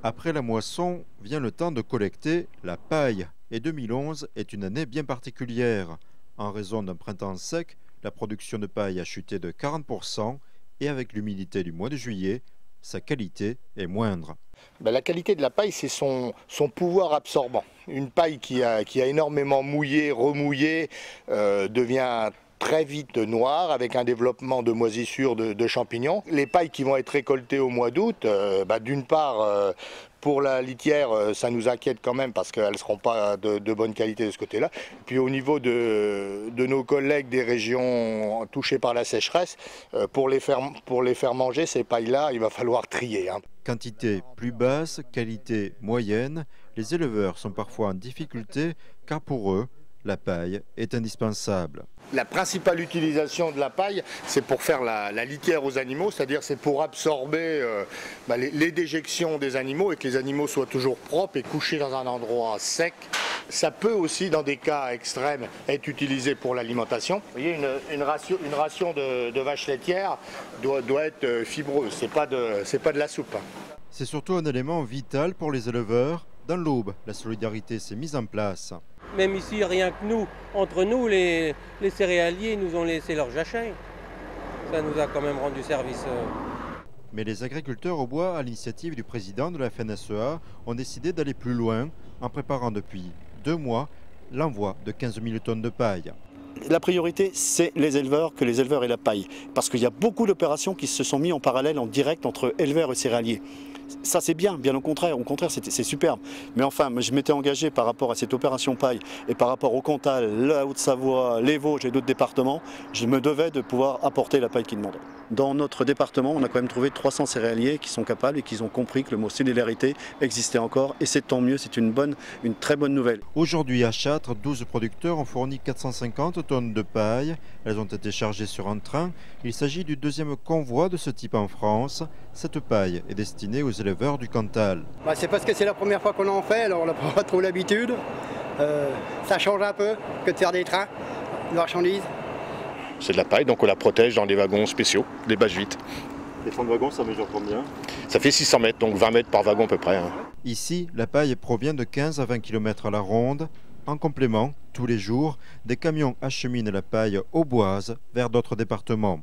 Après la moisson, vient le temps de collecter la paille. Et 2011 est une année bien particulière. En raison d'un printemps sec, la production de paille a chuté de 40% et avec l'humidité du mois de juillet, sa qualité est moindre. La qualité de la paille, c'est son pouvoir absorbant. Une paille qui a énormément mouillé, remouillé, devient très vite noire avec un développement de moisissures de champignons. Les pailles qui vont être récoltées au mois d'août, d'une part, pour la litière, ça nous inquiète quand même parce qu'elles ne seront pas de bonne qualité de ce côté-là. Puis au niveau de nos collègues des régions touchées par la sécheresse, pour les faire manger, ces pailles-là, il va falloir trier. Quantité plus basse, qualité moyenne, les éleveurs sont parfois en difficulté car pour eux, la paille est indispensable. La principale utilisation de la paille, c'est pour faire la litière aux animaux, c'est-à-dire c'est pour absorber les déjections des animaux et que les animaux soient toujours propres et couchés dans un endroit sec. Ça peut aussi, dans des cas extrêmes, être utilisé pour l'alimentation. Vous voyez, une ration de vache laitière doit être fibreuse, c'est pas de la soupe. C'est surtout un élément vital pour les éleveurs. Dans l'Aube, la solidarité s'est mise en place. Même ici, rien que nous, entre nous, les céréaliers nous ont laissé leur jachère. Ça nous a quand même rendu service. Mais les agriculteurs au bois, à l'initiative du président de la FNSEA, ont décidé d'aller plus loin en préparant depuis 2 mois l'envoi de 15 000 tonnes de paille. La priorité, c'est les éleveurs, que les éleveurs aient la paille. Parce qu'il y a beaucoup d'opérations qui se sont mises en parallèle, en direct entre éleveurs et céréaliers. Ça c'est bien au contraire c'est superbe. Mais enfin, je m'étais engagé par rapport à cette opération paille et par rapport au Cantal, la Haute-Savoie, les Vosges et d'autres départements, je me devais de pouvoir apporter la paille qu'ils demandaient. Dans notre département, on a quand même trouvé 300 céréaliers qui sont capables et qui ont compris que le mot solidarité existait encore et c'est tant mieux, c'est une très bonne nouvelle. Aujourd'hui à Châtres, 12 producteurs ont fourni 450 tonnes de paille. Elles ont été chargées sur un train. Il s'agit du 2e convoi de ce type en France. Cette paille est destinée aux éleveurs du Cantal. C'est parce que c'est la première fois qu'on en fait, alors on n'a pas trop l'habitude. Ça change un peu que de faire des trains de marchandises. C'est de la paille, donc on la protège dans des wagons spéciaux, des bâches vitres. Les fonds de wagon, ça mesure combien? Ça fait 600 mètres, donc 20 mètres par wagon à peu près. Ici, la paille provient de 15 à 20 km à la ronde. En complément, tous les jours, des camions acheminent la paille auboise vers d'autres départements.